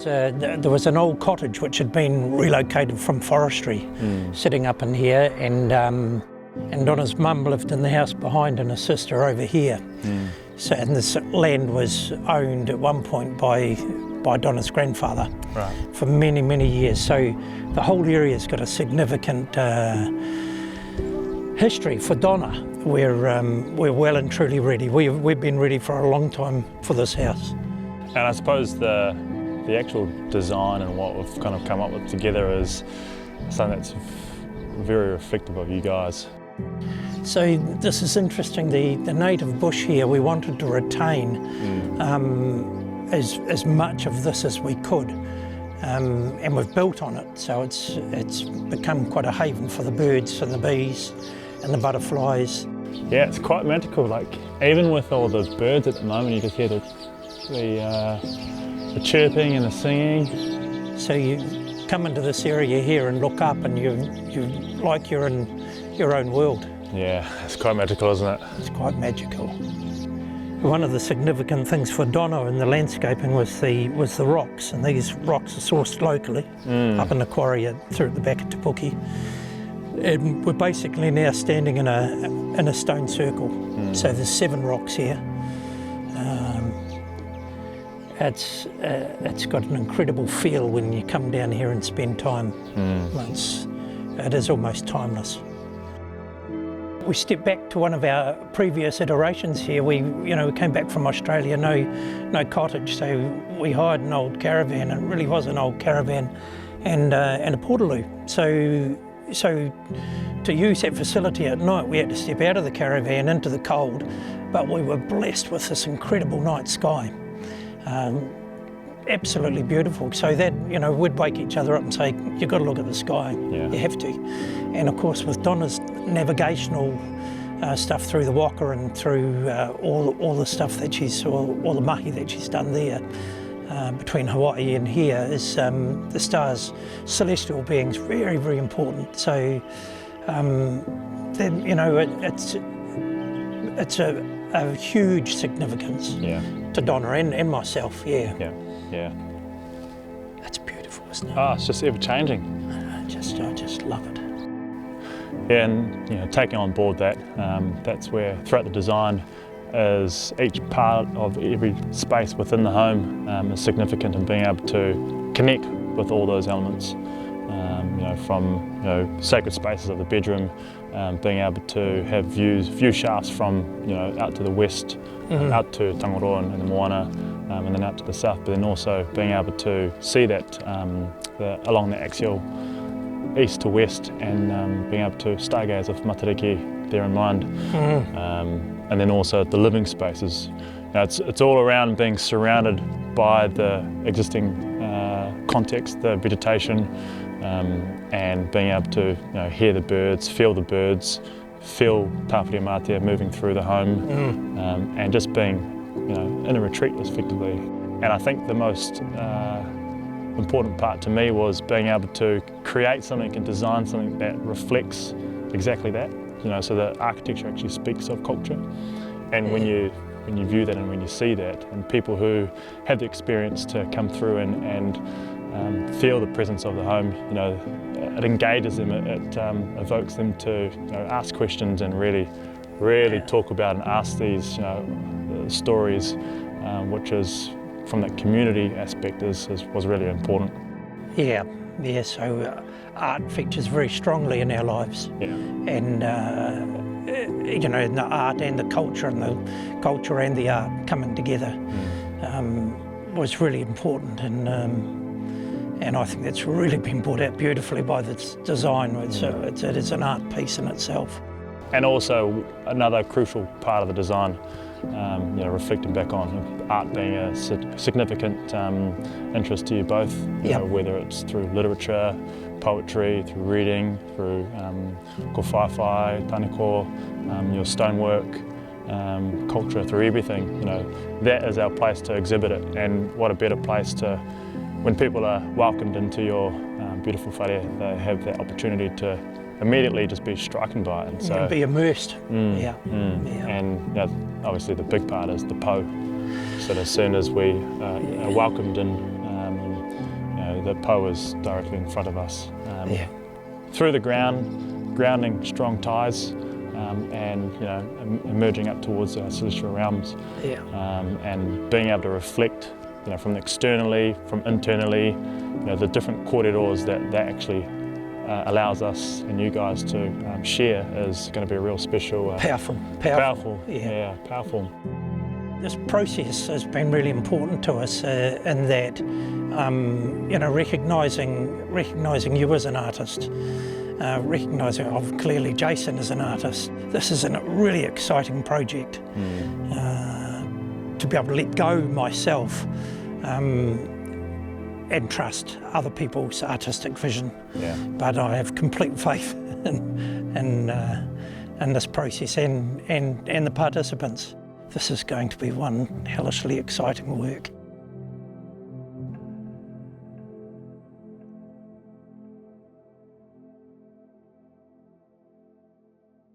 There was an old cottage which had been relocated from forestry, sitting up in here, and Donna's mum lived in the house behind and her sister over here. So, and this land was owned at one point by Donna's grandfather for many, many years. So the whole area's got a significant history for Donna. We're well and truly ready. We've been ready for a long time for this house. And I suppose the actual design and what we've kind of come up with together is something that's very reflective of you guys. So this is interesting. The native bush here, we wanted to retain as much of this as we could, and we've built on it. So it's become quite a haven for the birds and the bees and the butterflies. Yeah, it's quite magical. Like even with all those birds at the moment, you just hear the chirping and the singing. So you come into this area here and look up, and you like you're in your own world. Yeah, it's quite magical, isn't it? It's quite magical. One of the significant things for Donna in the landscaping was the rocks, and these rocks are sourced locally up in the quarry through at the Becker Te. And we're basically now standing in a stone circle. So there's 7 rocks here. It's got an incredible feel when you come down here and spend time. It is almost timeless. We stepped back to one of our previous iterations here. We came back from Australia, no cottage, so we hired an old caravan, and it really was an old caravan, and a portaloo. So to use that facility at night, we had to step out of the caravan into the cold, but we were blessed with this incredible night sky. Absolutely beautiful. So that, we'd wake each other up and say, you've got to look at the sky. Yeah. You have to. And of course, with Donna's navigational stuff through the Waka and through all the stuff that all the mahi that she's done there, between Hawaii and here, is the stars, celestial beings, very, very important. So, it's a huge significance to Donna and myself. Yeah. It's beautiful, isn't it? It's just ever changing. I just love it. Yeah, and taking on board that's where throughout the design is each part of every space within the home is significant in being able to connect with all those elements. From sacred spaces of the bedroom, being able to have view shafts from out to the west, out to Tangaroa and the Moana, and then out to the south. But then also being able to see that along the axial east to west, and being able to stargaze with Matariki there in mind. And then also the living spaces. It's all around being surrounded by the existing context, the vegetation, and being able to hear the birds, feel Tāwhiri Mātea moving through the home, and just being in a retreat effectively. And I think the most important part to me was being able to create something and design something that reflects exactly that. So the architecture actually speaks of culture, and when you view that and when you see that, and people who have the experience to come through and feel the presence of the home, it engages them, it evokes them to ask questions and really talk about and ask these stories, which is from that community aspect was really important. Yeah. So art features very strongly in our lives, and the art and the culture, and the art coming together was really important, and I think that's really been brought out beautifully by this design. It is an art piece in itself. And also another crucial part of the design, reflecting back on art being a significant interest to you both, whether it's through literature, poetry, through reading, through ko whaiwhai, taniko, your stonework, culture, through everything. That is our place to exhibit it, and what a better place to, when people are welcomed into your beautiful whare, they have that opportunity to immediately just be stricken by it. And so, be immersed. And obviously the big part is the po. So as soon as we are welcomed in the Po is directly in front of us. Yeah. Through the grounding strong ties, and emerging up towards our celestial realms, and being able to reflect, from externally, from internally, the different corridors that actually allows us and you guys to share is going to be a real special, Powerful. powerful. This process has been really important to us in that, recognising you as an artist, recognising clearly Jason as an artist. This is a really exciting project. To be able to let go myself and trust other people's artistic vision. Yeah. But I have complete faith in this process and the participants. This is going to be one hellishly exciting work.